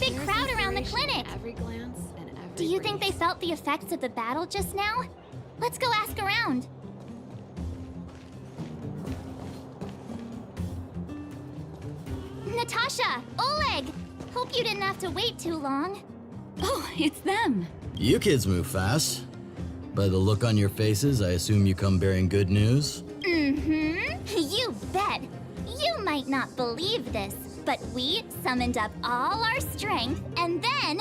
big crowd around the clinic. Every glance and every Do you think they breeze. felt the effects of the battle just now? Let's go ask around. Natasha! Oleg! Hope you didn't have to wait too long. Oh, it's them. You kids move fast. By the look on your faces, I assume you come bearing good news? Mm-hmm. You bet. You might not believe this, but we summoned up all our strength and then...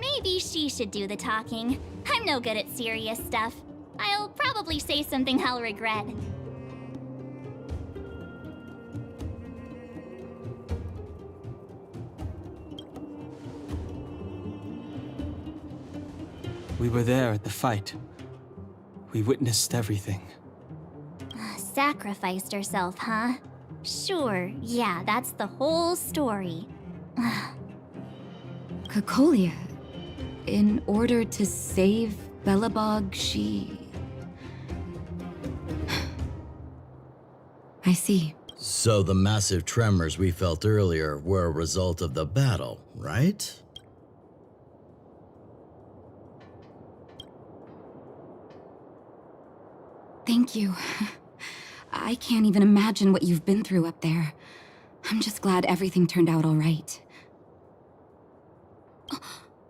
maybe she should do the talking. I'm no good at serious stuff. I'll probably say something I'll regret. We were there at the fight. We witnessed everything. Sacrificed herself, huh? Sure, yeah, that's the whole story. Cocolia. In order to save Belobog, she... I see. So the massive tremors we felt earlier were a result of the battle, right? Thank you. I can't even imagine what you've been through up there. I'm just glad everything turned out all right.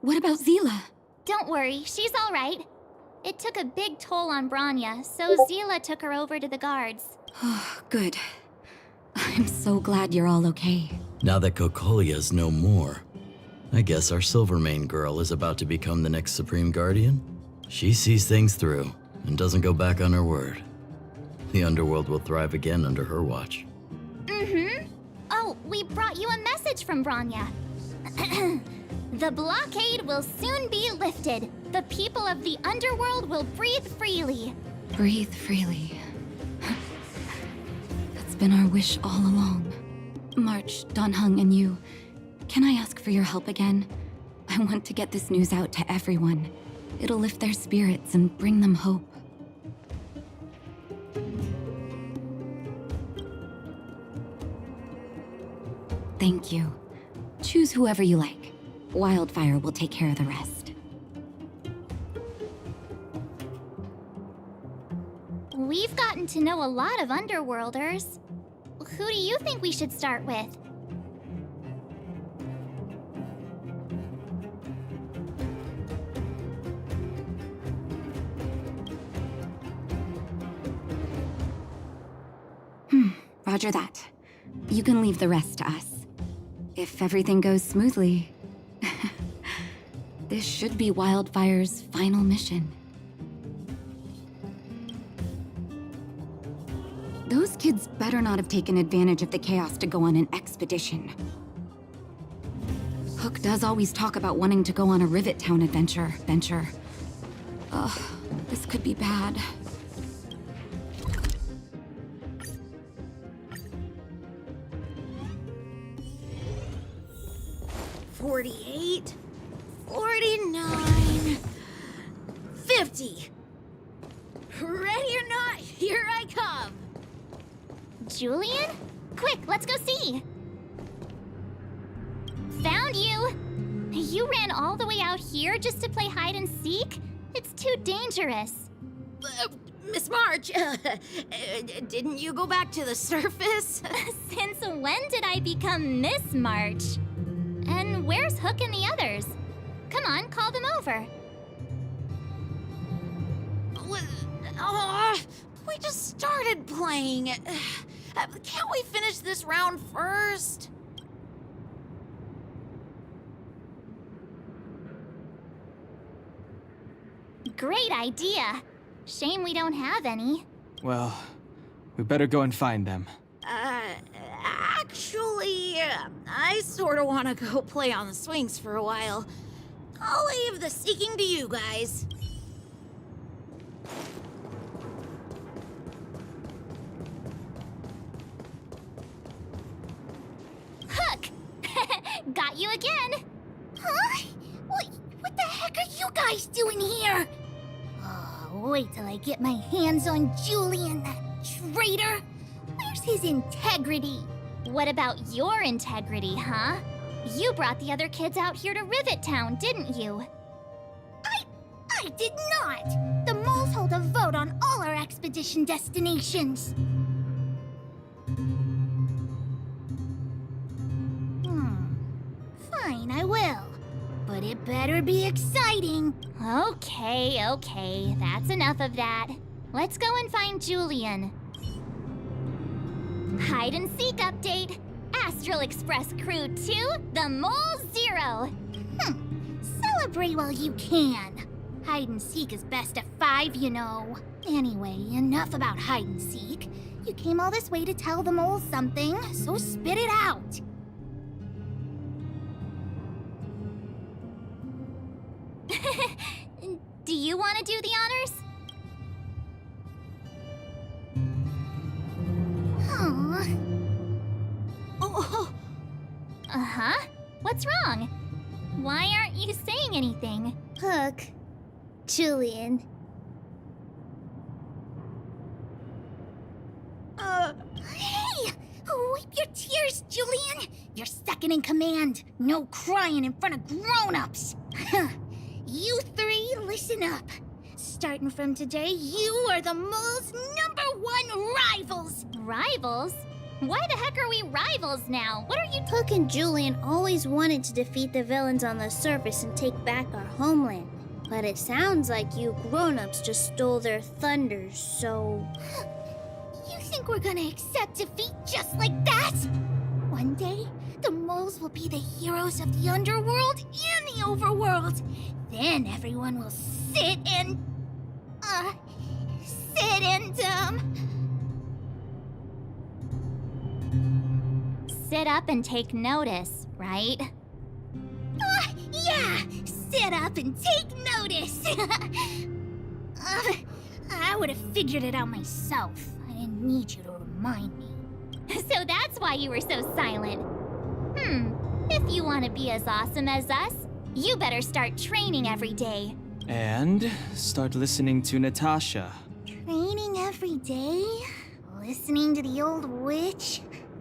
What about Zila? Don't worry, she's all right. It took a big toll on Branya, so Zila took her over to the guards. Oh, good. I'm so glad you're all okay. Now that Cocolia's no more, I guess our Silvermane girl is about to become the next Supreme Guardian? She sees things through and doesn't go back on her word. The underworld will thrive again under her watch. Mm-hmm. Oh, we brought you a message from Branya. The blockade will soon be lifted. The people of the underworld will breathe freely. Breathe freely. That's been our wish all along. March, Donhung, and you, can I ask for your help again? I want to get this news out to everyone. It'll lift their spirits and bring them hope. Thank you. Choose whoever you like. Wildfire will take care of the rest. We've gotten to know a lot of Underworlders. Who do you think we should start with? Roger that. You can leave the rest to us. If everything goes smoothly, this should be Wildfire's final mission. Those kids better not have taken advantage of the chaos to go on an expedition. Hook does always talk about wanting to go on a Rivet Town adventure. Ugh, this could be bad. $48, $49, $50. Ready or not, here I come. Julian? Quick, let's go see. Found you. You ran all the way out here just to play hide and seek? It's too dangerous. Miss March, didn't you go back to the surface? Since when did I become Miss March? And where's Hook and the others? Come on, call them over. We just started playing. Can't we finish this round first? Great idea. Shame we don't have any. Well, we better go and find them. Actually, I sort of want to go play on the swings for a while. I'll leave the seeking to you guys. Hook! Got you again. Huh? What the heck are you guys doing here? Oh, wait till I get my hands on Julian, that traitor. Where's his integrity. What about your integrity, huh? You brought the other kids out here to Rivet Town, didn't you? I did not! The moles hold a vote on all our expedition destinations. Fine, I will. But it better be exciting. Okay, that's enough of that. Let's go and find Julian. Hide and seek update. Astral Express Crew 2, the Mole 0. Celebrate while you can. Hide and seek is best of 5, you know. Anyway, enough about hide and seek. You came all this way to tell the moles something, so spit it out. Do you want to do the honors? Oh. Uh-huh. What's wrong? Why aren't you saying anything? Hook. Julian. Hey! Wipe your tears, Julian! You're second in command. No crying in front of grown-ups. You three, listen up. Starting from today, you are the mole's #1 rivals! Rivals? Why the heck are we rivals now? What are you Hook and Julian always wanted to defeat the villains on the surface and take back our homeland. But it sounds like you grown-ups just stole their thunder, so... You think we're gonna accept defeat just like that? One day, the moles will be the heroes of the underworld and the overworld. Then everyone will sit and... Sit up and take notice, right? Yeah! Sit up and take notice! I would have figured it out myself. I didn't need you to remind me. So that's why you were so silent. If you want to be as awesome as us, you better start training every day. And start listening to Natasha. Training every day? Listening to the old witch?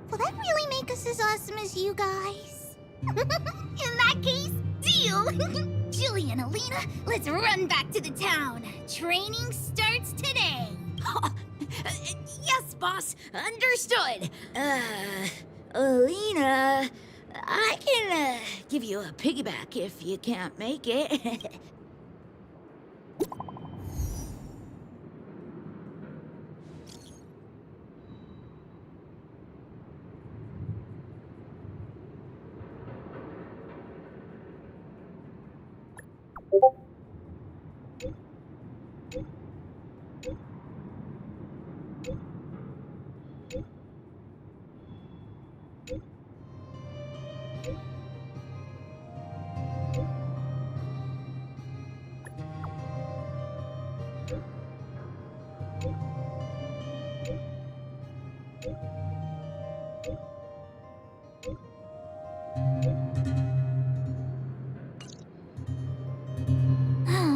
Will that really make us as awesome as you guys? In that case, deal! Julian, Alina, let's run back to the town. Training starts today. Yes, boss. Understood. Alina, I can, give you a piggyback if you can't make it.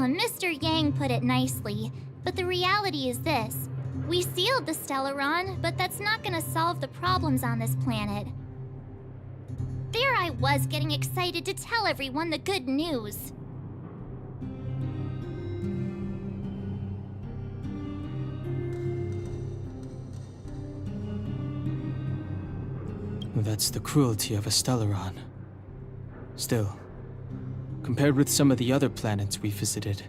Mr. Yang put it nicely, but the reality is this. We sealed the Stellaron, but that's not gonna solve the problems on this planet. There I was getting excited to tell everyone the good news. That's the cruelty of a Stellaron. Still, compared with some of the other planets we visited,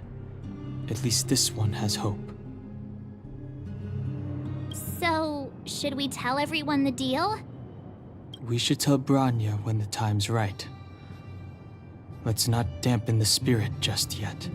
at least this one has hope. So, should we tell everyone the deal? We should tell Branya when the time's right. Let's not dampen the spirit just yet.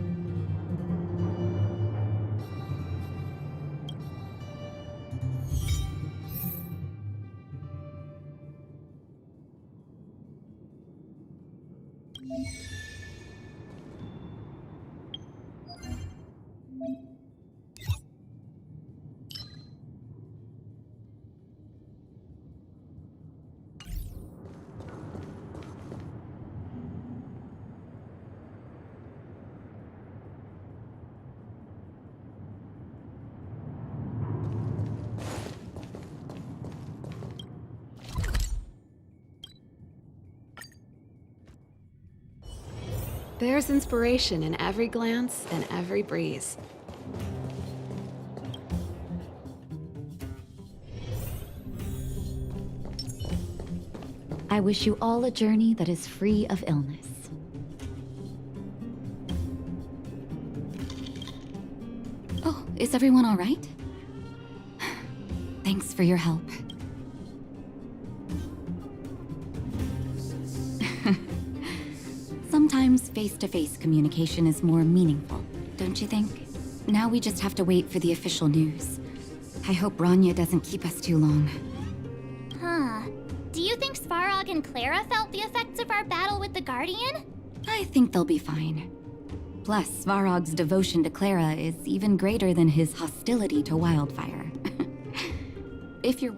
There's inspiration in every glance and every breeze. I wish you all a journey that is free of illness. Oh, is everyone all right? Thanks for your help. Sometimes face-to-face communication is more meaningful, don't you think? Now we just have to wait for the official news. I hope Rania doesn't keep us too long. Huh. Do you think Svarog and Clara felt the effects of our battle with the Guardian? I think they'll be fine. Plus, Svarog's devotion to Clara is even greater than his hostility to Wildfire. If you're...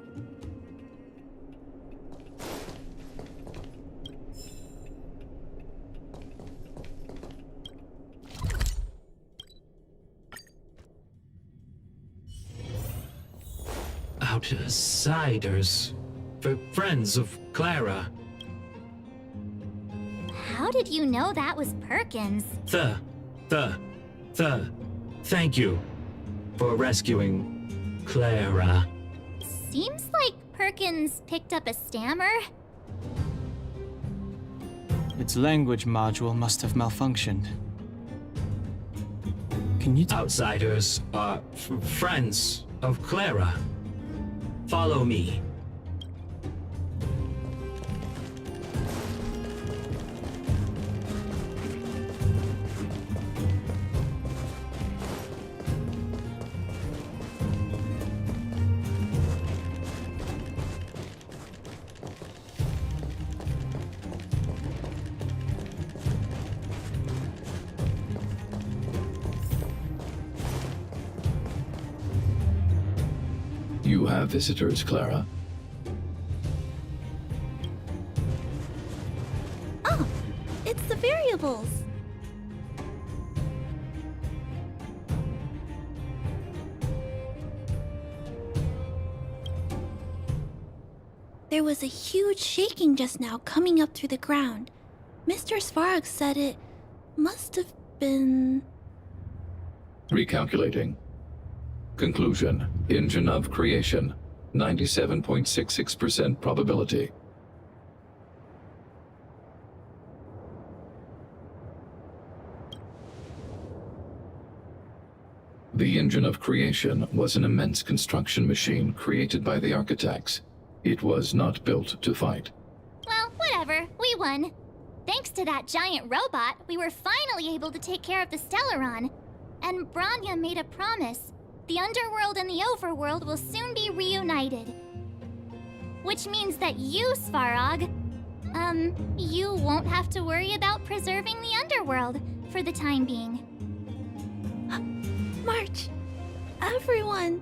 Outsiders. For friends of Clara. How did you know that was Perkins? Thank you for rescuing Clara. Seems like Perkins picked up a stammer. Its language module must have malfunctioned. Can you Outsiders are friends of Clara. Follow me. You have visitors, Clara. Oh, it's the variables. There was a huge shaking just now coming up through the ground. Mr. Svarog said it must have been... Recalculating. Conclusion. Engine of creation. 97.66% probability. The engine of creation was an immense construction machine created by the architects. It was not built to fight. Well, whatever. We won. Thanks to that giant robot, we were finally able to take care of the Stellaron. And Branya made a promise. The underworld and the overworld will soon be reunited. Which means that you, Svarog, you won't have to worry about preserving the underworld for the time being. March, everyone,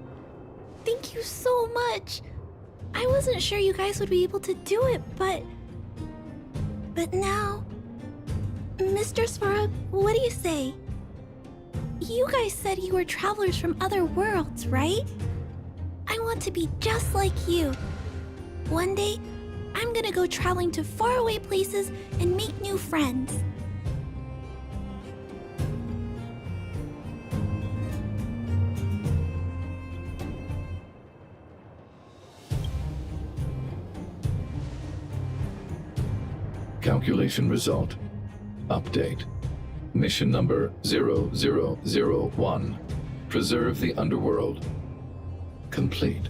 thank you so much. I wasn't sure you guys would be able to do it, but now... Mr. Svarog, what do you say? You guys said you were travelers from other worlds, right? I want to be just like you. One day, I'm gonna go traveling to faraway places and make new friends. Calculation result. Update. Mission number 0001. Preserve the underworld. Complete.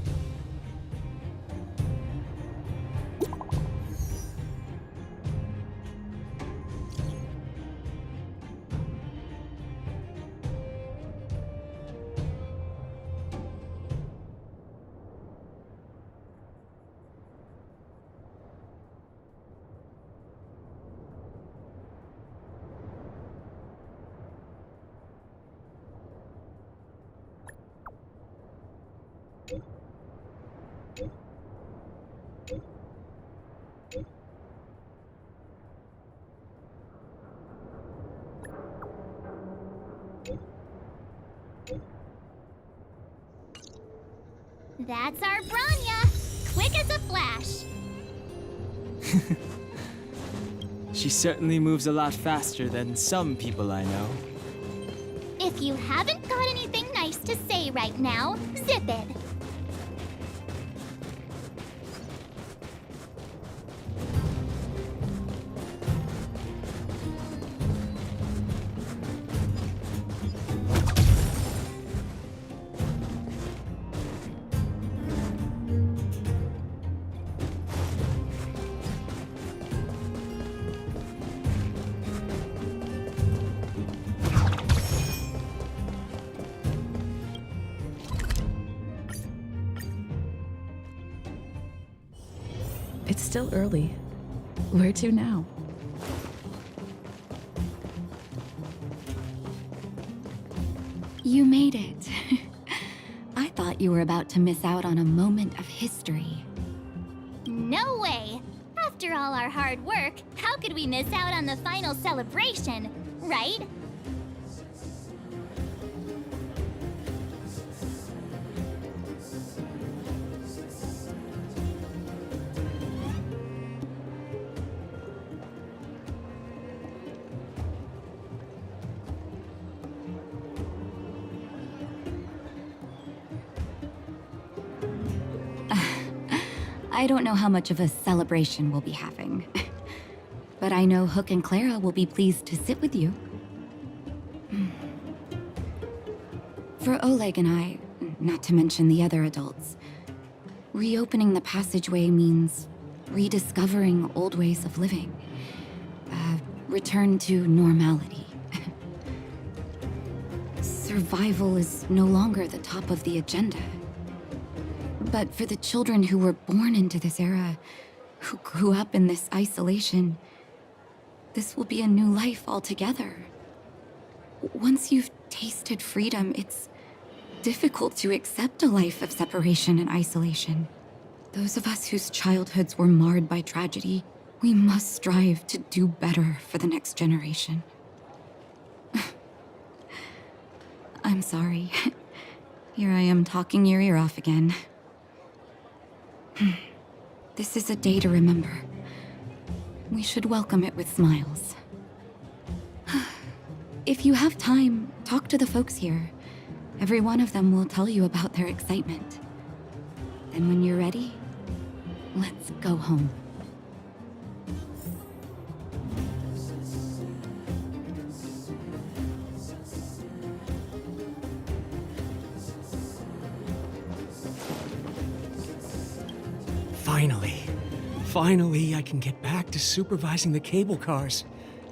That's our Branya! Quick as a flash! She certainly moves a lot faster than some people I know. If you haven't got anything nice to say right now, zip it. It's still early. Where to now? You made it. I thought you were about to miss out on a moment of history. No way! After all our hard work, how could we miss out on the final celebration, right? I don't know how much of a celebration we'll be having. But I know Hook and Clara will be pleased to sit with you. For Oleg and I, not to mention the other adults, reopening the passageway means rediscovering old ways of living. Return to normality. Survival is no longer the top of the agenda. But for the children who were born into this era, who grew up in this isolation, this will be a new life altogether. Once you've tasted freedom, it's difficult to accept a life of separation and isolation. Those of us whose childhoods were marred by tragedy, we must strive to do better for the next generation. I'm sorry. Here I am talking your ear off again. This is a day to remember. We should welcome it with smiles. If you have time, talk to the folks here. Every one of them will tell you about their excitement. Then when you're ready, let's go home. Finally, I can get back to supervising the cable cars.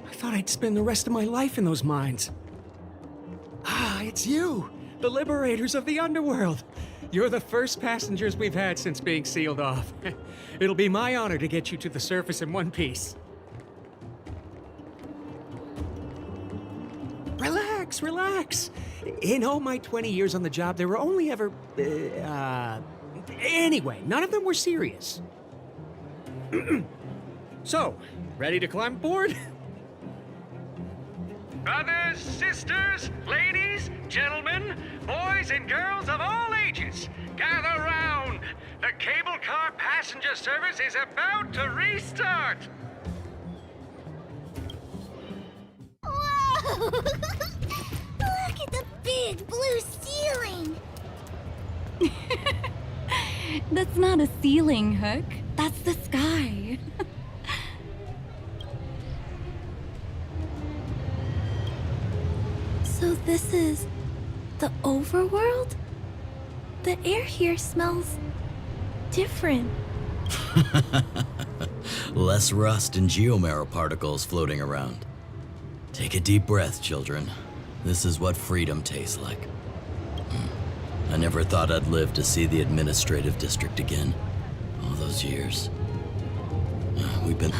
I thought I'd spend the rest of my life in those mines. Ah, it's you, the liberators of the underworld. You're the first passengers we've had since being sealed off. It'll be my honor to get you to the surface in one piece. Relax. In all my 20 years on the job, there were only ever... Anyway, none of them were serious. So, ready to climb aboard? Brothers, sisters, ladies, gentlemen, boys and girls of all ages, gather round. The cable car passenger service is about to restart. Whoa! Look at the big blue ceiling! That's not a ceiling, Hook. That's the sky. So this is the overworld? The air here smells different. Less rust and geomarrow particles floating around. Take a deep breath, children. This is what freedom tastes like. I never thought I'd live to see the administrative district again. All those years. We've been...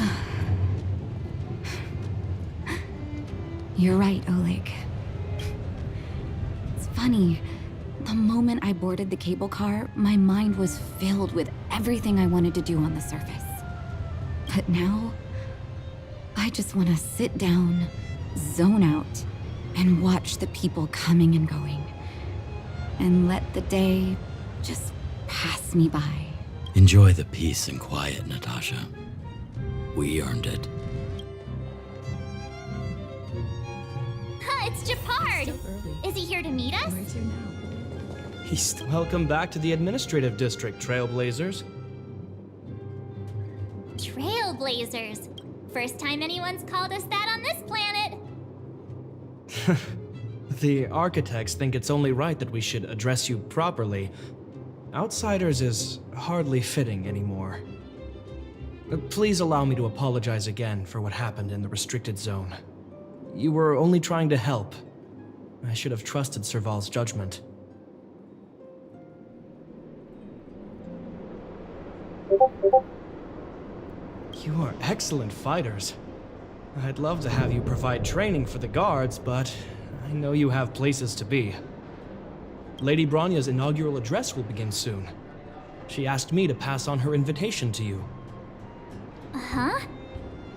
You're right, Oleg. It's funny. The moment I boarded the cable car, my mind was filled with everything I wanted to do on the surface. But now, I just want to sit down, zone out, and watch the people coming and going. And let the day just pass me by. Enjoy the peace and quiet, Natasha. We earned it. it's Japard! Still early. Is he here to meet us? Where to now? Welcome back to the administrative district, Trailblazers. Trailblazers. First time anyone's called us that on this planet. The architects think it's only right that we should address you properly. Outsiders is hardly fitting anymore. Please allow me to apologize again for what happened in the restricted zone. You were only trying to help. I should have trusted Serval's judgment. You are excellent fighters. I'd love to have you provide training for the guards, but I know you have places to be. Lady Bronya's inaugural address will begin soon. She asked me to pass on her invitation to you. Uh-huh.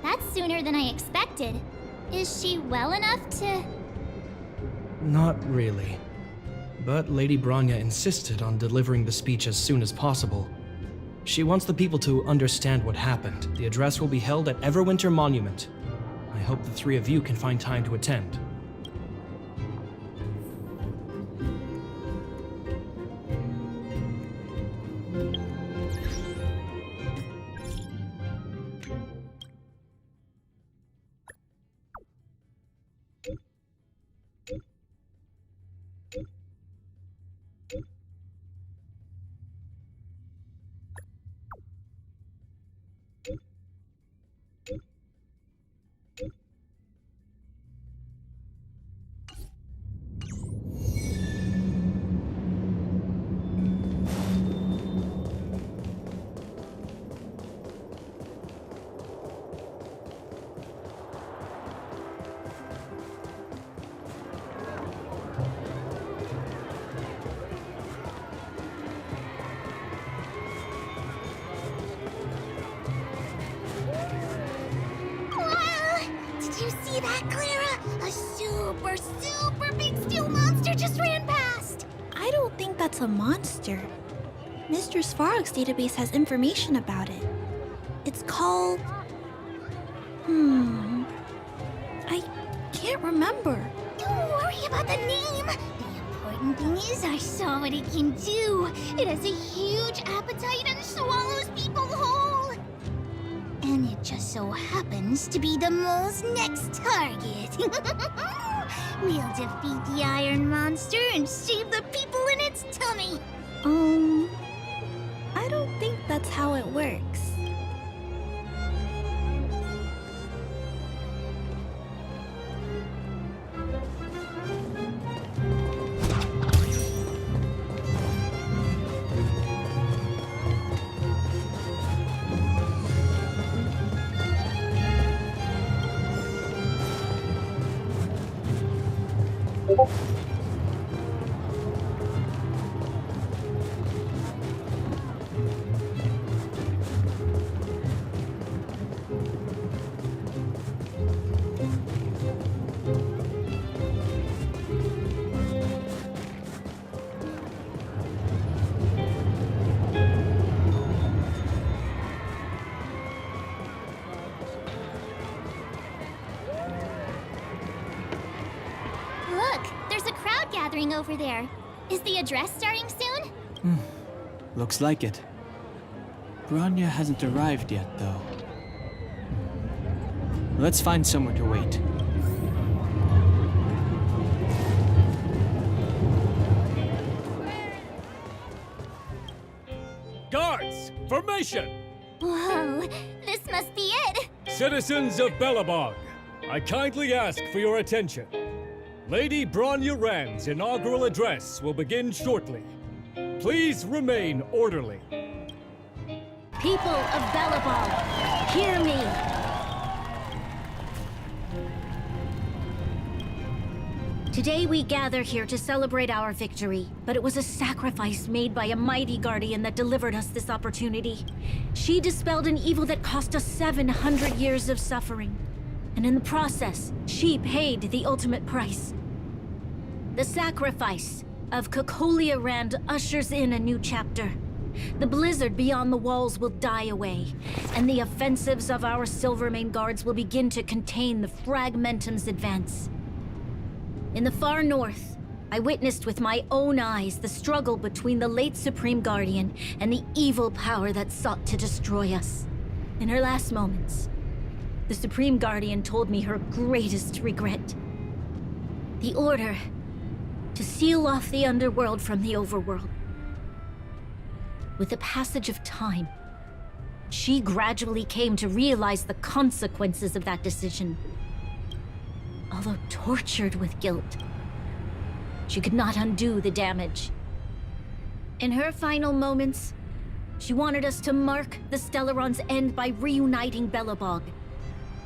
That's sooner than I expected. Is she well enough to... Not really. But Lady Bronya insisted on delivering the speech as soon as possible. She wants the people to understand what happened. The address will be held at Everwinter Monument. I hope the three of you can find time to attend. Did you see that, Clara? A super big steel monster just ran past! I don't think that's a monster. Mr. Svarog's database has information about it. It's called... I can't remember. Don't worry about the name. The important thing is I saw what it can do. It has a huge appetite and swallows people whole. And it just so happens to be the mole's next target. We'll defeat the iron monster and save the people in its tummy. I don't think that's how it works. Gathering over there. Is the address starting soon? Looks like it. Bronya hasn't arrived yet, though. Let's find somewhere to wait. Guards, formation! Whoa, this must be it! Citizens of Belobog, I kindly ask for your attention. Lady Bronya Rand's inaugural address will begin shortly. Please remain orderly. People of Belobog, hear me! Today we gather here to celebrate our victory, but it was a sacrifice made by a mighty guardian that delivered us this opportunity. She dispelled an evil that cost us 700 years of suffering. And in the process, she paid the ultimate price. The sacrifice of Kokolia Rand ushers in a new chapter. The blizzard beyond the walls will die away, and the offensives of our Silvermane guards will begin to contain the Fragmentum's advance. In the far north, I witnessed with my own eyes the struggle between the late Supreme Guardian and the evil power that sought to destroy us. In her last moments, the Supreme Guardian told me her greatest regret. The order to seal off the underworld from the overworld. With the passage of time, she gradually came to realize the consequences of that decision. Although tortured with guilt, she could not undo the damage. In her final moments, she wanted us to mark the Stellaron's end by reuniting Belobog.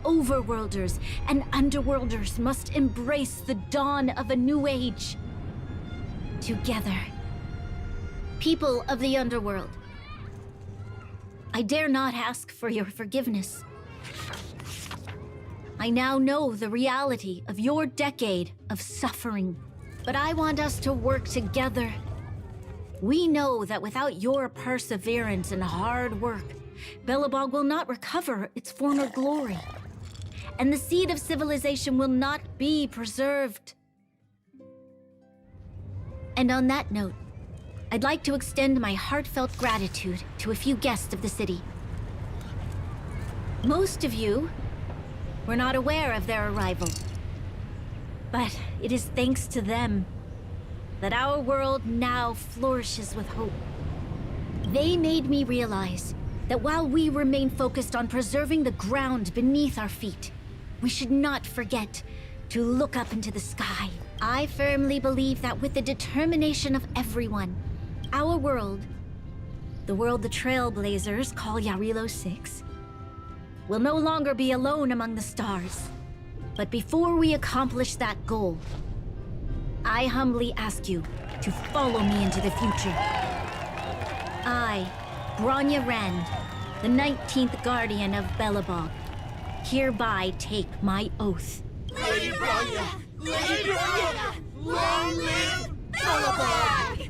Overworlders and Underworlders must embrace the dawn of a new age. Together. People of the Underworld, I dare not ask for your forgiveness. I now know the reality of your decade of suffering, but I want us to work together. We know that without your perseverance and hard work, Belobog will not recover its former glory, and the seed of civilization will not be preserved. And on that note, I'd like to extend my heartfelt gratitude to a few guests of the city. Most of you were not aware of their arrival, but it is thanks to them that our world now flourishes with hope. They made me realize that while we remain focused on preserving the ground beneath our feet, we should not forget to look up into the sky. I firmly believe that with the determination of everyone, our world, the world the Trailblazers call Jarilo 6, will no longer be alone among the stars. But before we accomplish that goal, I humbly ask you to follow me into the future. I, Bronya Rand, the 19th Guardian of Belobog, hereby take my oath. Lady Bronya! Lady Bronya! Long live Belobog!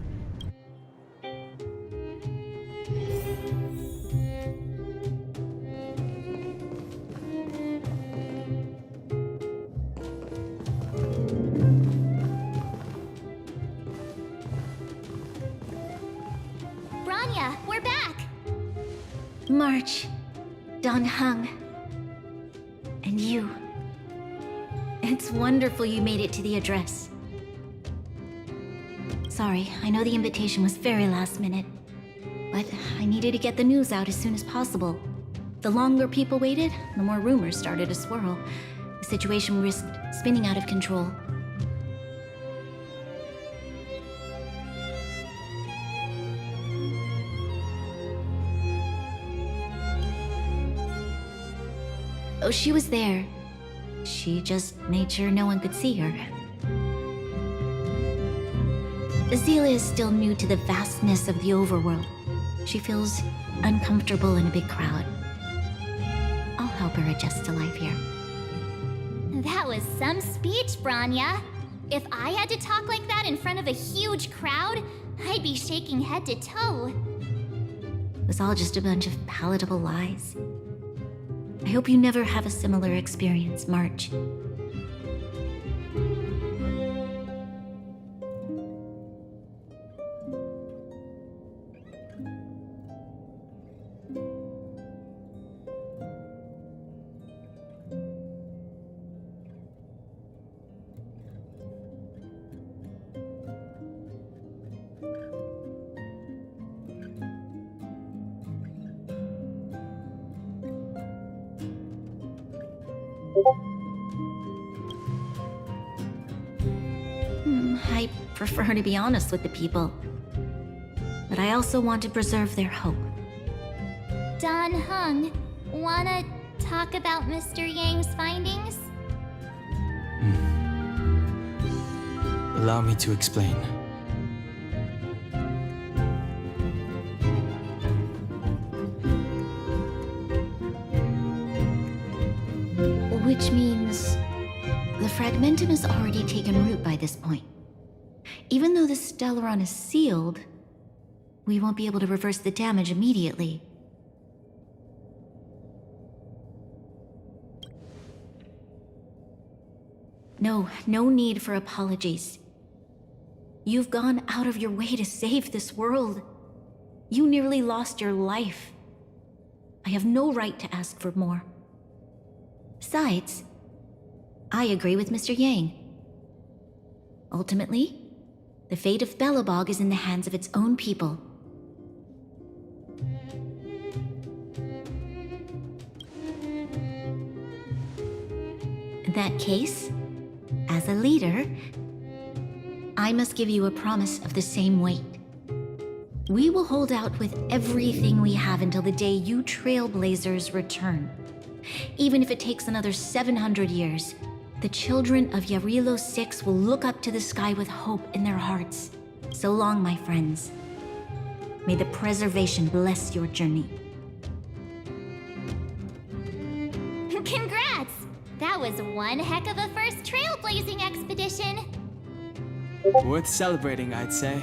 Bronya, we're back! March, Dan Heng, and you. It's wonderful you made it to the address. Sorry, I know the invitation was very last minute, but I needed to get the news out as soon as possible. The longer people waited, the more rumors started to swirl. The situation risked spinning out of control. Oh, she was there. She just made sure no one could see her. Azela is still new to the vastness of the overworld. She feels uncomfortable in a big crowd. I'll help her adjust to life here. That was some speech, Bronya. If I had to talk like that in front of a huge crowd, I'd be shaking head to toe. It was all just a bunch of palatable lies. I hope you never have a similar experience, March. I prefer to be honest with the people. But I also want to preserve their hope. Dan Heng, wanna talk about Mr. Yang's findings? Allow me to explain. Which means the fragmentum has already taken root by this point. Even though the Stellaron is sealed, we won't be able to reverse the damage immediately. No need for apologies. You've gone out of your way to save this world. You nearly lost your life. I have no right to ask for more. Besides, I agree with Mr. Yang. Ultimately, the fate of Belobog is in the hands of its own people. In that case, as a leader, I must give you a promise of the same weight. We will hold out with everything we have until the day you Trailblazers return. Even if it takes another 700 years, the children of Jarilo 6 will look up to the sky with hope in their hearts. So long, my friends. May the preservation bless your journey. Congrats! That was one heck of a first trailblazing expedition. Worth celebrating, I'd say.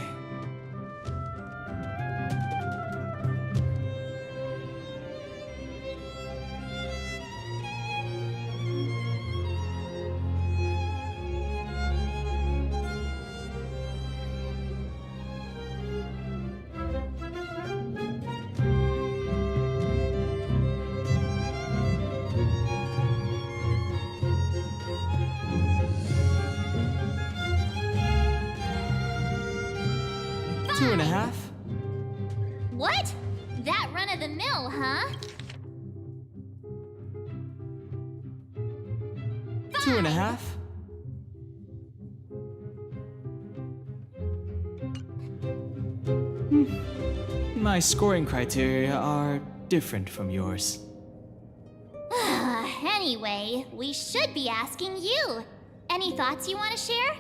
What? That run-of-the-mill, huh? 2.5. My scoring criteria are different from yours. Anyway, we should be asking you. Any thoughts you want to share?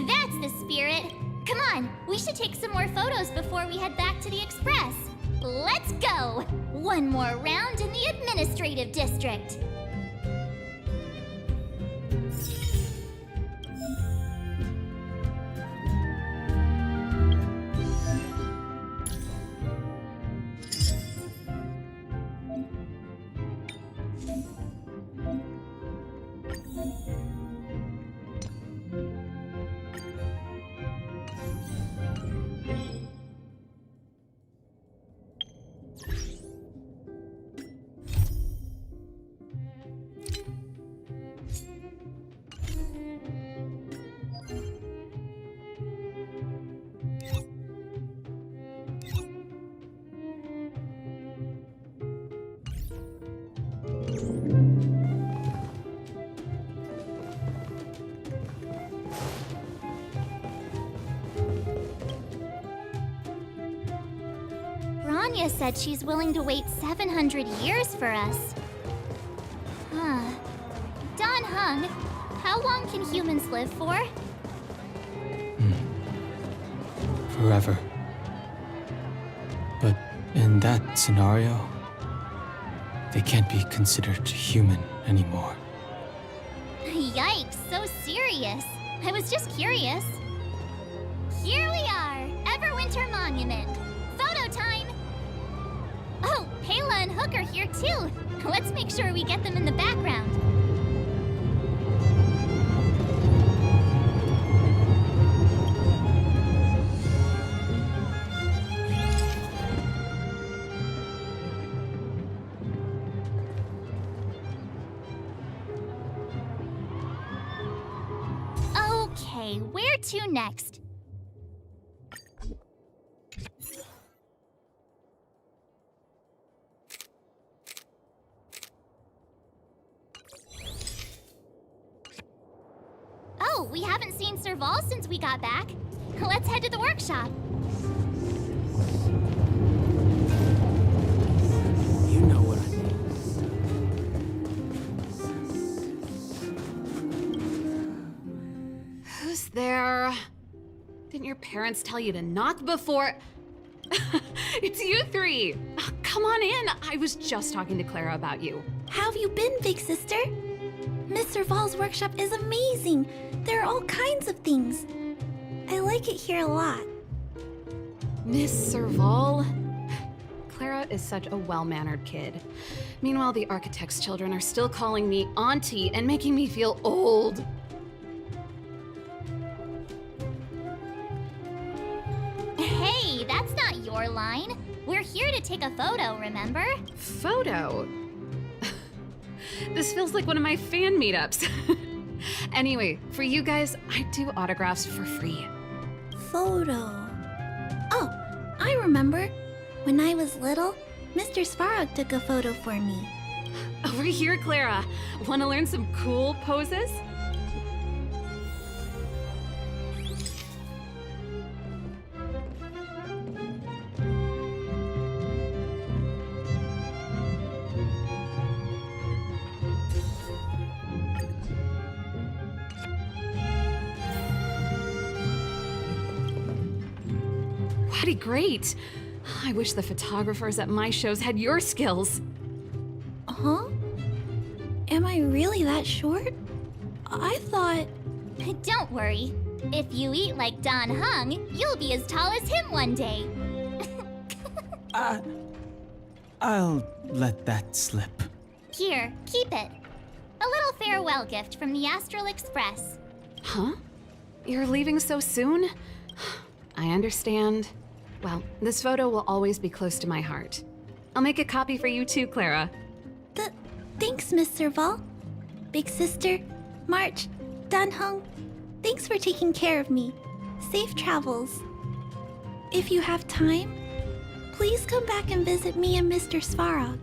That's the spirit. Come on, we should take some more photos before we head back to the Express. Let's go! One more round in the administrative district. Anya said she's willing to wait 700 years for us. Huh. Don Hung, how long can humans live for? Forever. But in that scenario, they can't be considered human anymore. Yikes, so serious. I was just curious. Here we are, Everwinter Monument. Photo time! Oh, Pela and Hook are here too. Let's make sure we get them in the background. Okay, where to next? Oh, we haven't seen Serval since we got back. Let's head to the workshop. You know what I mean. Who's there? Didn't your parents tell you to knock before? It's you three. Oh, come on in. I was just talking to Clara about you. How have you been, big sister? Miss Serval's workshop is amazing. There are all kinds of things. I like it here a lot. Miss Serval? Clara is such a well-mannered kid. Meanwhile, the architect's children are still calling me auntie and making me feel old. Hey, that's not your line. We're here to take a photo, remember? Photo? This feels like one of my fan meetups. Anyway, for you guys, I do autographs for free. Photo. Oh, I remember. When I was little, Mr. Svarog took a photo for me. Over here, Clara. Want to learn some cool poses? Pretty great. I wish the photographers at my shows had your skills. Huh? Am I really that short? I thought... Don't worry. If you eat like Don Hung, you'll be as tall as him one day. I'll let that slip. Here, keep it. A little farewell gift from the Astral Express. Huh? You're leaving so soon? I understand. Well, this photo will always be close to my heart. I'll make a copy for you too, Clara. Thanks, Miss Serval. Big sister, March, Danhung, thanks for taking care of me. Safe travels. If you have time, please come back and visit me and Mr. Svarog.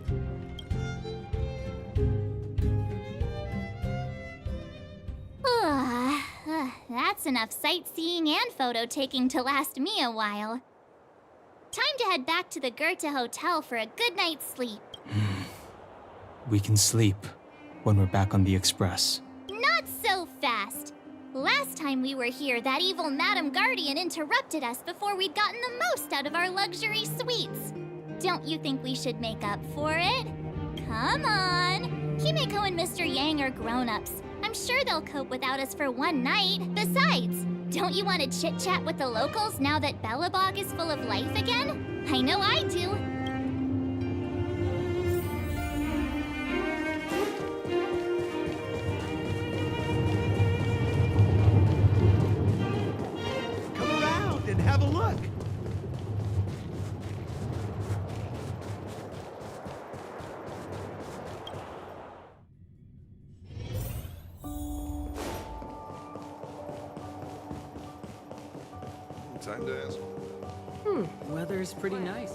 That's enough sightseeing and photo taking to last me a while. Time to head back to the Goethe Hotel for a good night's sleep. We can sleep when we're back on the Express. Not so fast! Last time we were here, that evil Madam Guardian interrupted us before we'd gotten the most out of our luxury suites. Don't you think we should make up for it? Come on! Himeko and Mr. Yang are grown-ups. I'm sure they'll cope without us for one night. Besides, don't you want to chit-chat with the locals now that Belobog is full of life again? I know I do. Come around and have a look. Time to ask. Weather's pretty nice.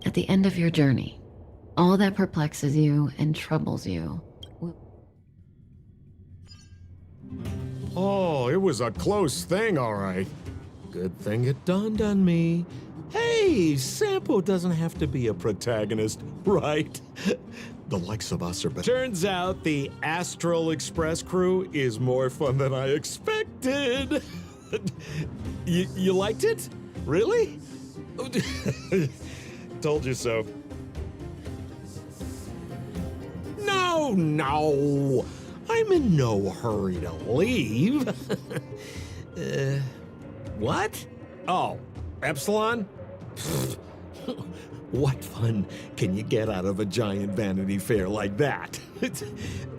At the end of your journey, all that perplexes you and troubles you. Oh, it was a close thing, all right. Good thing it dawned on me. Hey, Sampo doesn't have to be a protagonist, right? The likes of us are better. Turns out the Astral Express crew is more fun than I expected. You liked it? Really? Told you so. No. I'm in no hurry to leave. What? Oh, Epsilon? What fun can you get out of a giant Vanity Fair like that?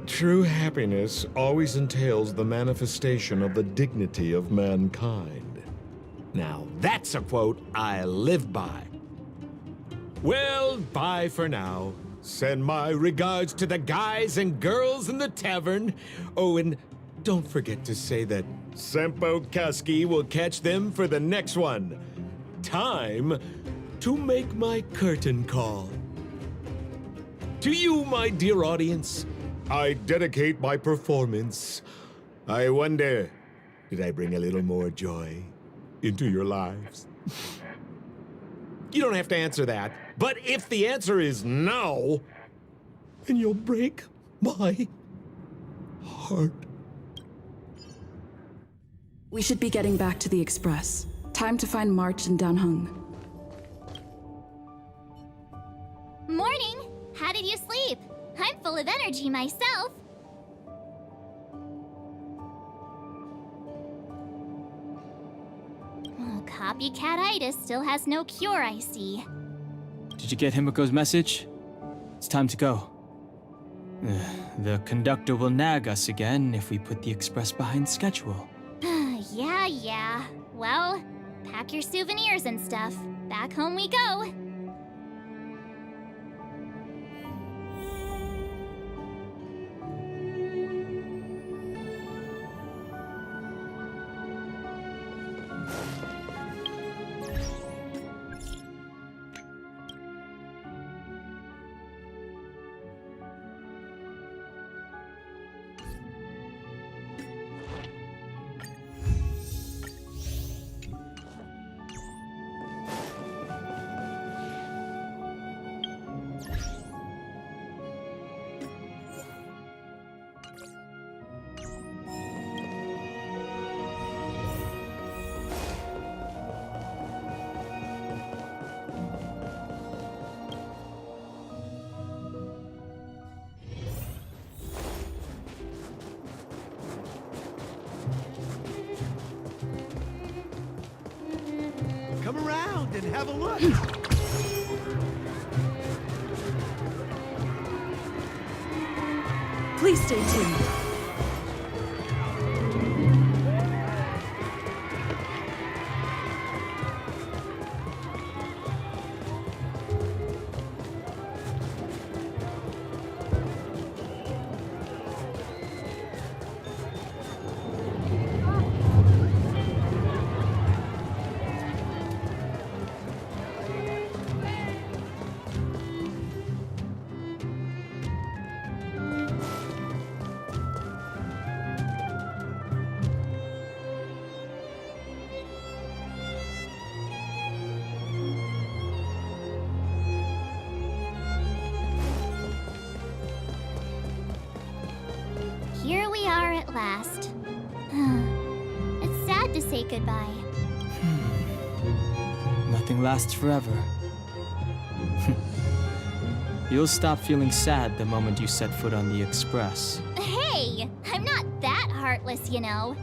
True happiness always entails the manifestation of the dignity of mankind. Now, that's a quote I live by. Well, bye for now. Send my regards to the guys and girls in the tavern. Oh, and don't forget to say that Sempo Kaski will catch them for the next one. Time to make my curtain call. To you, my dear audience, I dedicate my performance. I wonder, did I bring a little more joy into your lives? You don't have to answer that, but if the answer is no, then you'll break my heart. We should be getting back to the Express. Time to find March and Danhung. Morning! How did you sleep? I'm full of energy myself. Oh, copycat-itis still has no cure, I see. Did you get Himiko's message? It's time to go. The conductor will nag us again if we put the express behind schedule. Yeah. Well, pack your souvenirs and stuff. Back home we go. Come around and have a look. Please stay tuned. Here we are at last. It's sad to say goodbye. Nothing lasts forever. You'll stop feeling sad the moment you set foot on the express. Hey! I'm not that heartless, you know.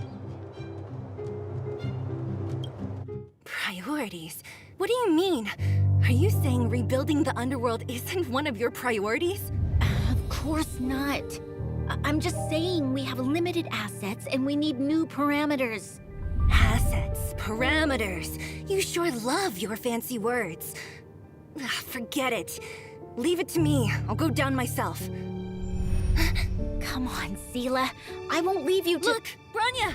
Priorities? What do you mean? Are you saying rebuilding the underworld isn't one of your priorities? Of course not. I'm just saying we have limited assets and we need new parameters. Assets, parameters. You sure love your fancy words. Forget it. Leave it to me. I'll go down myself. Come on, Seela. I won't leave you to— Look, Branya!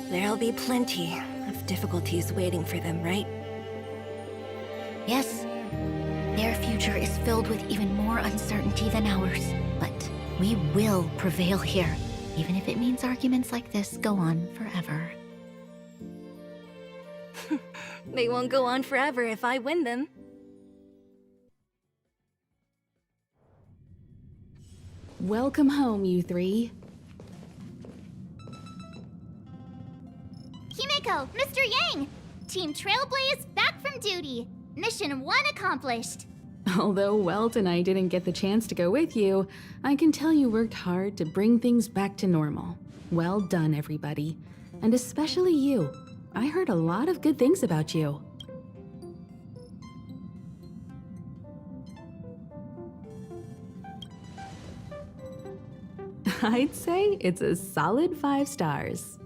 There'll be plenty of difficulties waiting for them, right? Yes. Their future is filled with even more uncertainty than ours. But we will prevail here, even if it means arguments like this go on forever. They won't go on forever if I win them. Welcome home, you three. Himiko, Mr. Yang! Team Trailblaze back from duty. Mission 1 accomplished. Although Welt and I didn't get the chance to go with you, I can tell you worked hard to bring things back to normal. Well done, everybody. And especially you. I heard a lot of good things about you. I'd say it's a solid 5 stars.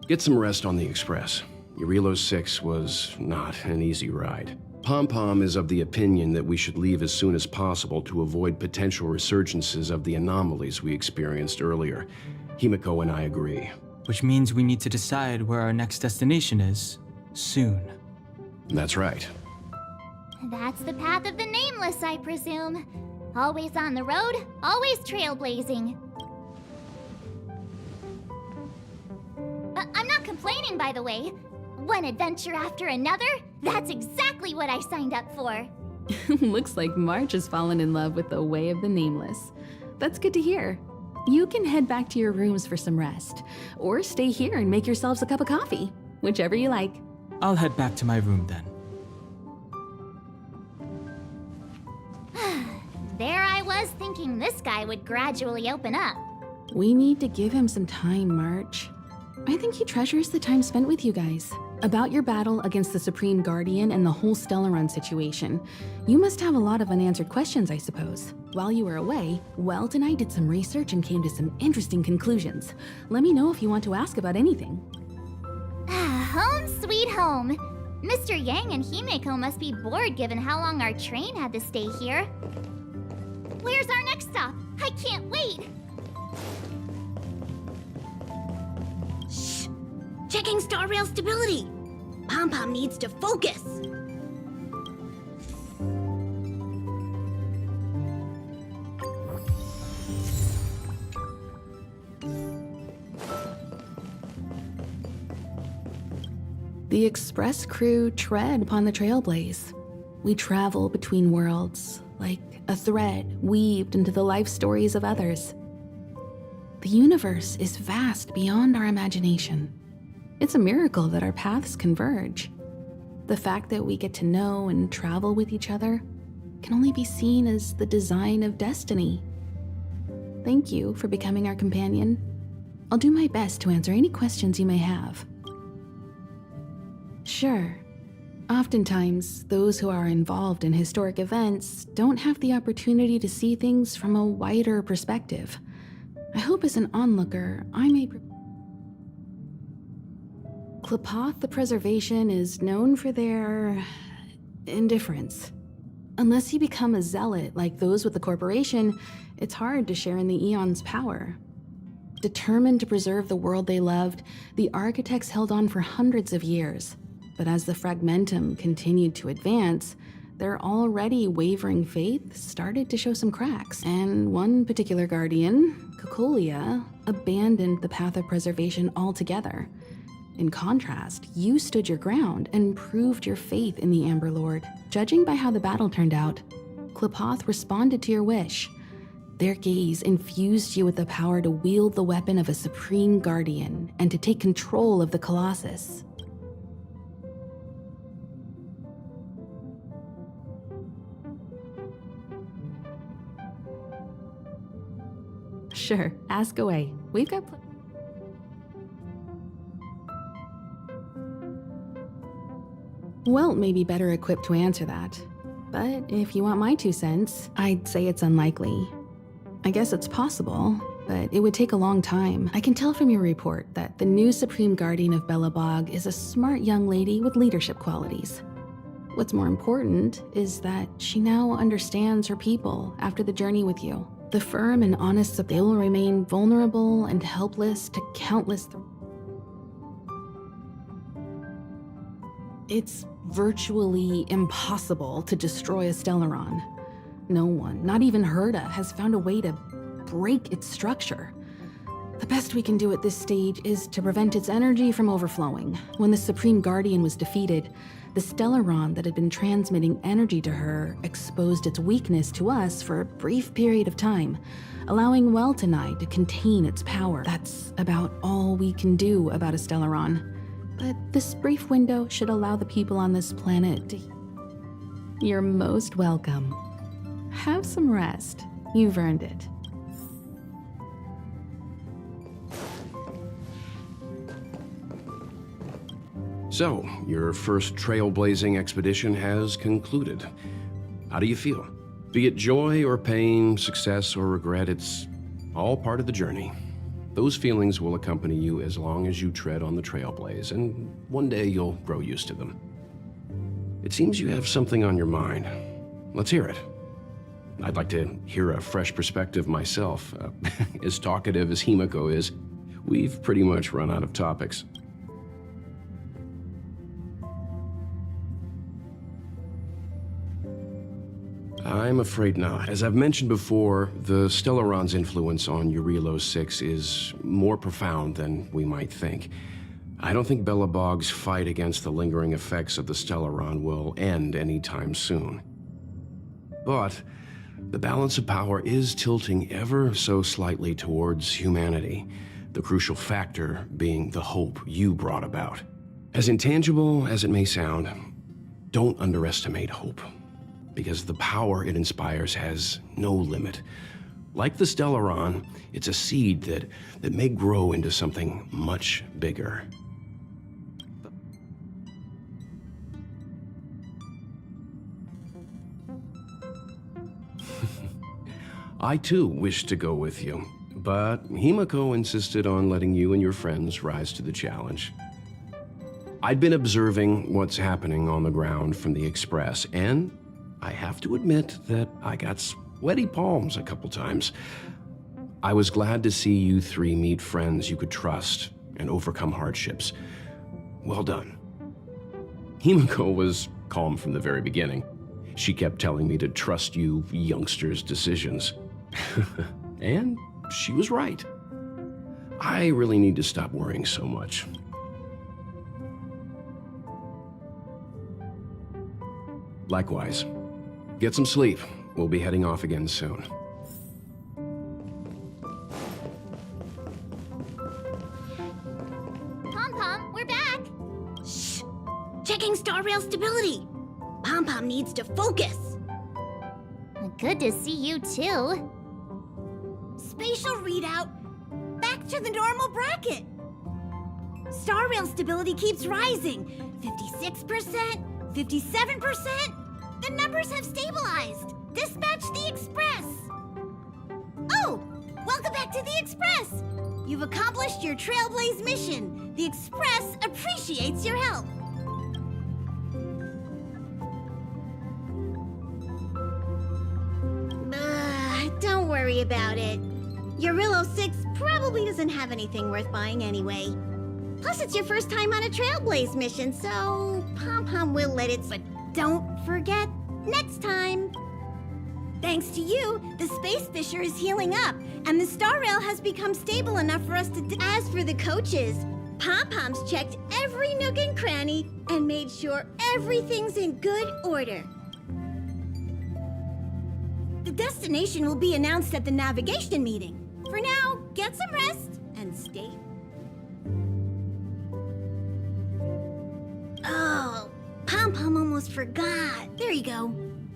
Get some rest on the Express. Jarilo 6 was not an easy ride. Pom-Pom is of the opinion that we should leave as soon as possible to avoid potential resurgences of the anomalies we experienced earlier. Himiko and I agree. Which means we need to decide where our next destination is, soon. That's right. That's the path of the Nameless, I presume. Always on the road, always trailblazing. I'm not complaining, by the way. One adventure after another? That's exactly what I signed up for. Looks like March has fallen in love with the way of the Nameless. That's good to hear. You can head back to your rooms for some rest, or stay here and make yourselves a cup of coffee, whichever you like. I'll head back to my room then. There I was thinking this guy would gradually open up. We need to give him some time, March. I think he treasures the time spent with you guys. About your battle against the Supreme Guardian and the whole Stellaron situation, you must have a lot of unanswered questions, I suppose. While you were away, Welt and I did some research and came to some interesting conclusions. Let me know if you want to ask about anything. Home sweet home. Mr. Yang and Himeko must be bored given how long our train had to stay here. Where's our next stop? I can't wait! Shh! Checking star rail stability! Pom-Pom needs to focus! The express crew tread upon the trailblaze. We travel between worlds, like a thread weaved into the life stories of others. The universe is vast beyond our imagination. It's a miracle that our paths converge. The fact that we get to know and travel with each other can only be seen as the design of destiny. Thank you for becoming our companion. I'll do my best to answer any questions you may have. Sure. Oftentimes, those who are involved in historic events don't have the opportunity to see things from a wider perspective. I hope as an onlooker, I may... Klapoth the Preservation is known for their... indifference. Unless you become a zealot like those with the corporation, it's hard to share in the Eon's power. Determined to preserve the world they loved, the architects held on for hundreds of years. But as the fragmentum continued to advance, their already wavering faith started to show some cracks, and one particular guardian, Kokolia, abandoned the path of preservation altogether. In contrast, you stood your ground and proved your faith in the Amber Lord. Judging by how the battle turned out, Klapoth responded to your wish. Their gaze infused you with the power to wield the weapon of a supreme guardian and to take control of the Colossus. Sure, ask away. We've got Welt may be better equipped to answer that. But if you want my 2 cents, I'd say it's unlikely. I guess it's possible, but it would take a long time. I can tell from your report that the new Supreme Guardian of Belobog is a smart young lady with leadership qualities. What's more important is that she now understands her people after the journey with you. The firm and honest they will remain vulnerable and helpless to countless It's virtually impossible to destroy a Stellaron. No one, not even Herta, has found a way to break its structure. The best we can do at this stage is to prevent its energy from overflowing. When the Supreme Guardian was defeated, the Stellaron that had been transmitting energy to her exposed its weakness to us for a brief period of time, allowing Welt and I to contain its power. That's about all we can do about a Stellaron. But this brief window should allow the people on this planet to... You're most welcome. Have some rest. You've earned it. So, your first trailblazing expedition has concluded. How do you feel? Be it joy or pain, success or regret, it's all part of the journey. Those feelings will accompany you as long as you tread on the trailblaze, and one day you'll grow used to them. It seems you have something on your mind. Let's hear it. I'd like to hear a fresh perspective myself. As talkative as Himiko is, we've pretty much run out of topics. I'm afraid not. As I've mentioned before, the Stellaron's influence on Jarilo 6 is more profound than we might think. I don't think Belobog's fight against the lingering effects of the Stellaron will end anytime soon. But the balance of power is tilting ever so slightly towards humanity, the crucial factor being the hope you brought about. As intangible as it may sound, don't underestimate hope, because the power it inspires has no limit. Like the Stellaron, it's a seed that may grow into something much bigger. I too wish to go with you, but Himiko insisted on letting you and your friends rise to the challenge. I'd been observing what's happening on the ground from the Express, and I have to admit that I got sweaty palms a couple times. I was glad to see you three meet friends you could trust and overcome hardships. Well done. Himiko was calm from the very beginning. She kept telling me to trust you youngsters' decisions. And she was right. I really need to stop worrying so much. Likewise. Get some sleep. We'll be heading off again soon. Pom-Pom, we're back! Shh! Checking star rail stability! Pom-Pom needs to focus! Good to see you too. Spatial readout! Back to the normal bracket! Star rail stability keeps rising. 56%, 57%. The numbers have stabilized. Dispatch the Express. Oh, welcome back to the Express. You've accomplished your Trailblaze mission. The Express appreciates your help. Don't worry about it. Jarilo 6 probably doesn't have anything worth buying anyway. Plus, it's your first time on a Trailblaze mission, so Pom-Pom will let it. But don't forget, next time. Thanks to you, the Space Fisher is healing up, and the Star Rail has become stable enough for us to. As for the coaches, Pom-Pom's checked every nook and cranny and made sure everything's in good order. The destination will be announced at the navigation meeting. For now, get some rest and stay. Oh, Pom-Pom almost forgot. There you go.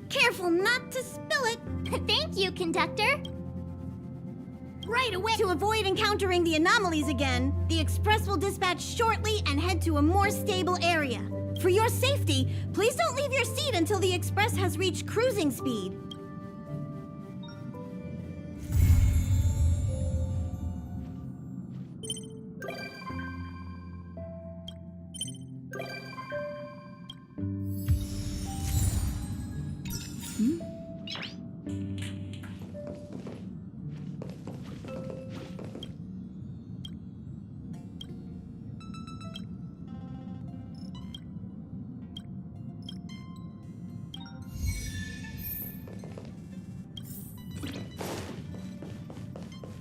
Careful not to spill it. Thank you, conductor. Right away. To avoid encountering the anomalies again, the Express will dispatch shortly and head to a more stable area. For your safety, please don't leave your seat until the Express has reached cruising speed.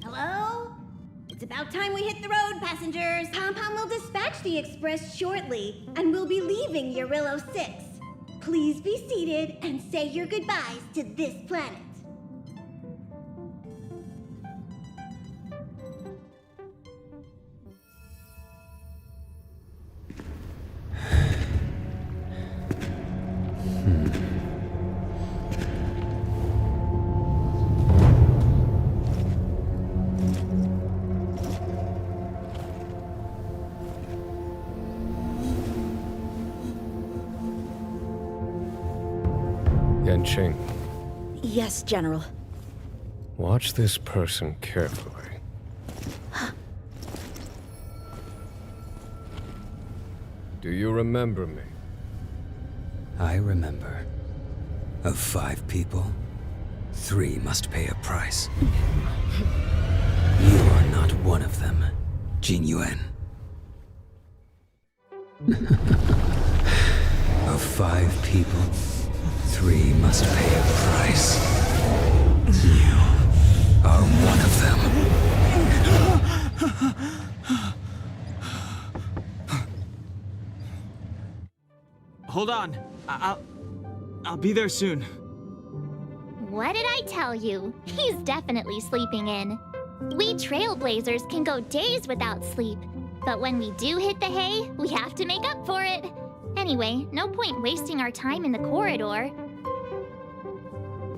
Hello? It's about time we hit the road, passengers. Pom-Pom will dispatch the Express shortly, and we'll be leaving Jarilo 6. Please be seated and say your goodbyes to this planet. Yanqing, Yes, General. watch this person carefully. Do you remember me? I remember. Of 5 people, 3 must pay a price. You are not one of them, Jin Yuan. Of 5 people, 3 must pay a price. You are one of them. Hold on. I'll be there soon. What did I tell you? He's definitely sleeping in. We trailblazers can go days without sleep, but when we do hit the hay, we have to make up for it. Anyway, no point wasting our time in the corridor.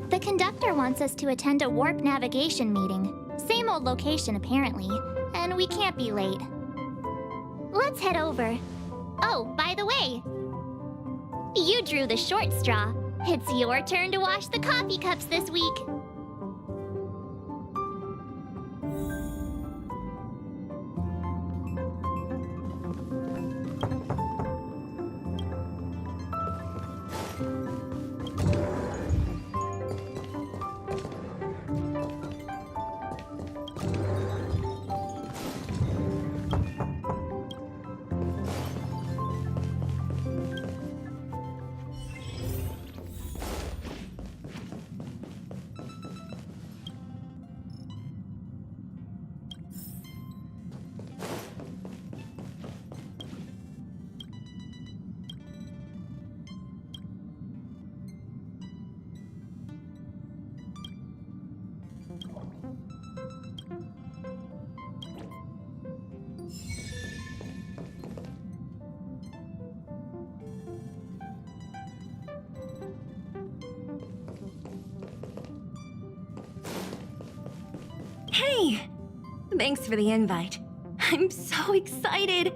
The conductor wants us to attend a warp navigation meeting. Same old location, apparently, and we can't be late. Let's head over. Oh, by the way, you drew the short straw. It's your turn to wash the coffee cups this week. Hey! Thanks for the invite. I'm so excited!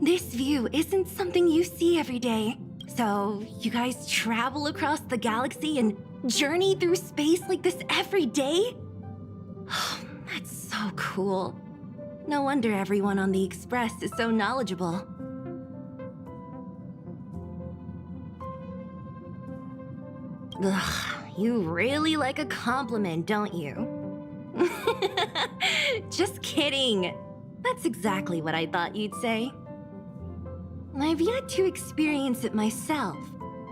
This view isn't something you see every day. So, you guys travel across the galaxy and journey through space like this every day? Oh, that's so cool. No wonder everyone on the Express is so knowledgeable. Ugh, you really like a compliment, don't you? Just kidding. That's exactly what I thought you'd say. I've yet to experience it myself,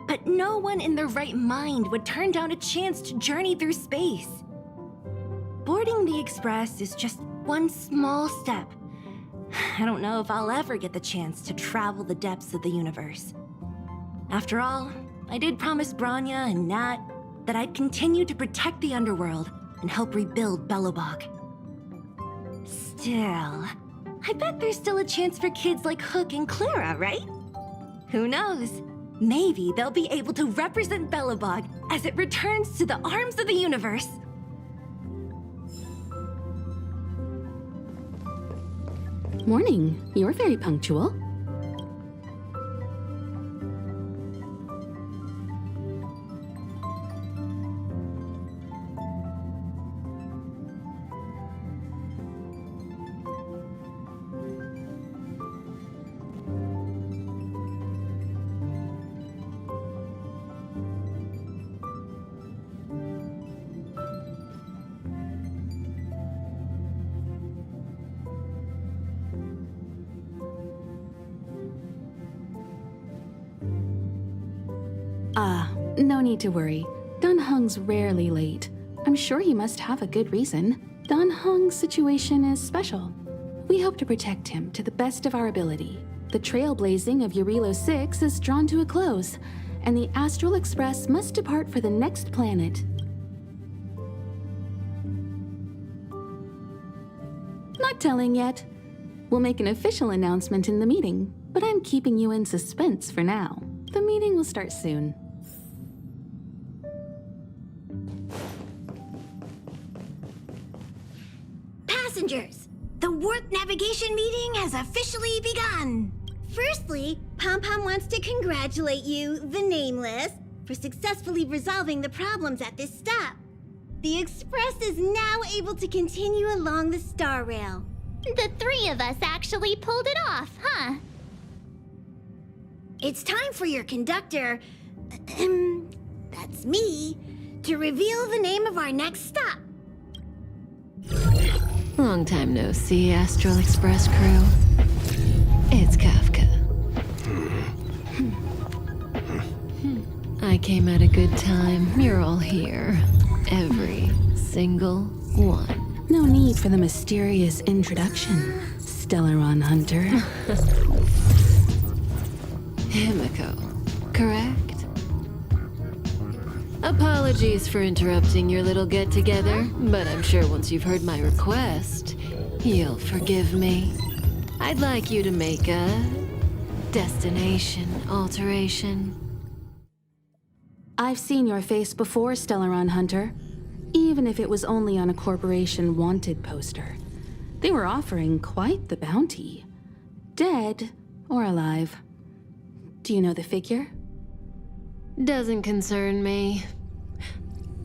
but no one in their right mind would turn down a chance to journey through space. Boarding the Express is just one small step. I don't know if I'll ever get the chance to travel the depths of the universe. After all, I did promise Branya and Nat that I'd continue to protect the underworld and help rebuild Belobog. Still, I bet there's still a chance for kids like Hook and Clara, right? Who knows? Maybe they'll be able to represent Belobog as it returns to the arms of the universe. Morning. You're very punctual. No need to worry. Dan Heng's rarely late. I'm sure he must have a good reason. Dan Heng's situation is special. We hope to protect him to the best of our ability. The trailblazing of Jarilo 6 is drawn to a close, and the Astral Express must depart for the next planet. Not telling yet. We'll make an official announcement in the meeting, but I'm keeping you in suspense for now. The meeting will start soon. Passengers, the warp navigation meeting has officially begun. Firstly, Pom-Pom wants to congratulate you, the Nameless, for successfully resolving the problems at this stop. The Express is now able to continue along the Star Rail. The 3 of us actually pulled it off, huh? It's time for your conductor, that's me, to reveal the name of our next stop. Long time no see, Astral Express crew. It's Kafka. I came at a good time. You're all here. Every single one. No need for the mysterious introduction, Stellaron Hunter. Himiko, correct? Apologies for interrupting your little get-together, but I'm sure once you've heard my request, you'll forgive me. I'd like you to make a destination alteration. I've seen your face before, Stellaron Hunter. Even if it was only on a corporation wanted poster. They were offering quite the bounty. Dead or alive. Do you know the figure? Doesn't concern me.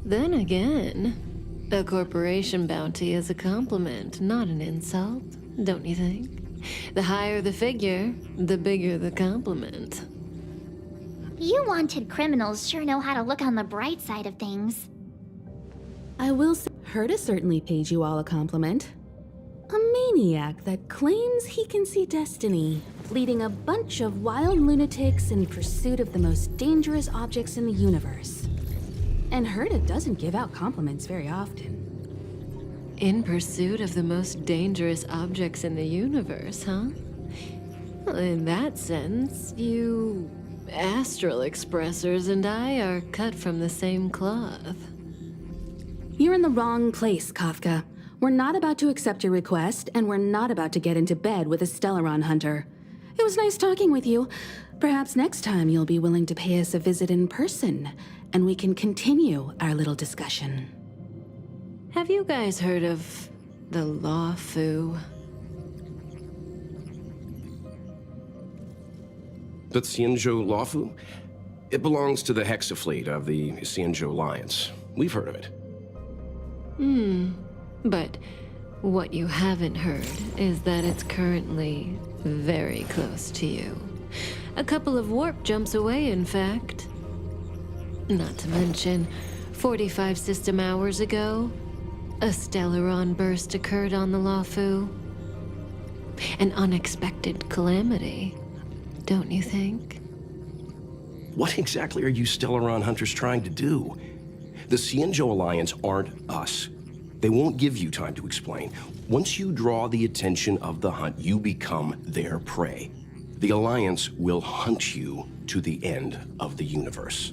Then again, a corporation bounty is a compliment, not an insult, don't you think? The higher the figure, the bigger the compliment. You wanted criminals sure know how to look on the bright side of things. I will say, Herta certainly paid you all a compliment. A maniac that claims he can see destiny, leading a bunch of wild lunatics in pursuit of the most dangerous objects in the universe. And Herta doesn't give out compliments very often. In pursuit of the most dangerous objects in the universe, huh? Well, in that sense, you Astral Expressers and I are cut from the same cloth. You're in the wrong place, Kafka. We're not about to accept your request, and we're not about to get into bed with a Stellaron Hunter. It was nice talking with you. Perhaps next time you'll be willing to pay us a visit in person, and we can continue our little discussion. Have you guys heard of the Law Fu? The Xianzhou Lawfu? It belongs to the Hexafleet of the Xianzhou Alliance. We've heard of it. But what you haven't heard is that it's currently very close to you. A couple of warp jumps away, in fact. Not to mention, 45 system hours ago, a Stellaron burst occurred on the Lawfu. An unexpected calamity, don't you think? What exactly are you Stellaron hunters trying to do? The Xianzhou Alliance aren't us. They won't give you time to explain. Once you draw the attention of the hunt, you become their prey. The Alliance will hunt you to the end of the universe.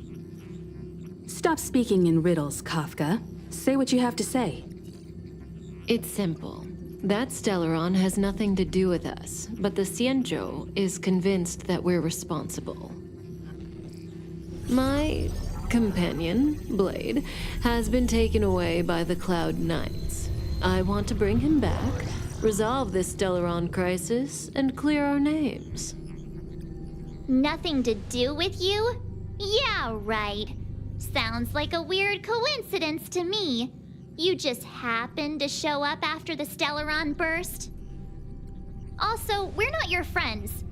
Stop speaking in riddles, Kafka. Say what you have to say. It's simple. That Stellaron has nothing to do with us, but the Xianzhou is convinced that we're responsible. My companion, Blade, has been taken away by the Cloud Knights. I want to bring him back, resolve this Stellaron crisis, and clear our names. Nothing to do with you? Yeah, right. Sounds like a weird coincidence to me. You just happened to show up after the Stellaron burst? Also, we're not your friends.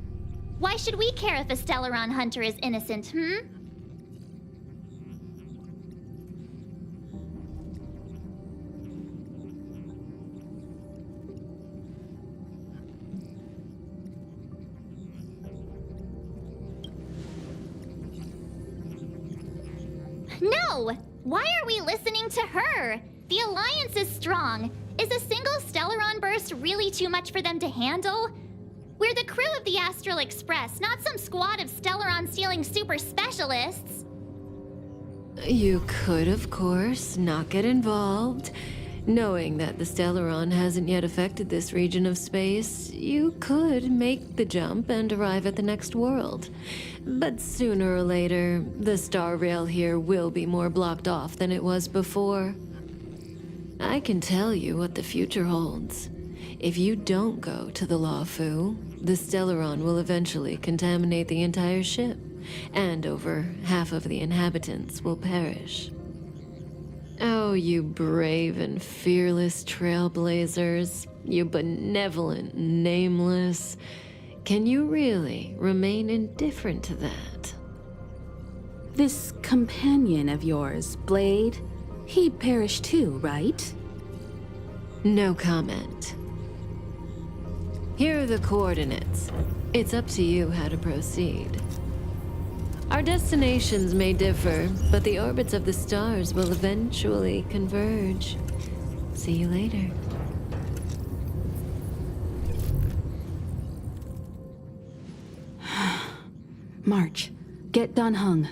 Why should we care if a Stellaron hunter is innocent, No! Why are we listening to her? The Alliance is strong. Is a single Stellaron burst really too much for them to handle? We're the crew of the Astral Express, not some squad of Stellaron-stealing super specialists. You could, of course, not get involved. Knowing that the Stellaron hasn't yet affected this region of space, you could make the jump and arrive at the next world. But sooner or later, the star rail here will be more blocked off than it was before. I can tell you what the future holds. If you don't go to the Lawfu, the Stellaron will eventually contaminate the entire ship, and over half of the inhabitants will perish. Oh, you brave and fearless trailblazers, you benevolent nameless. Can you really remain indifferent to that? This companion of yours, Blade, he perished too, right? No comment. Here are the coordinates. It's up to you how to proceed. Our destinations may differ, but the orbits of the stars will eventually converge. See you later. March, get Dan Heng.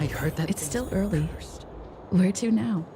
I heard that. It's still early. Where to now?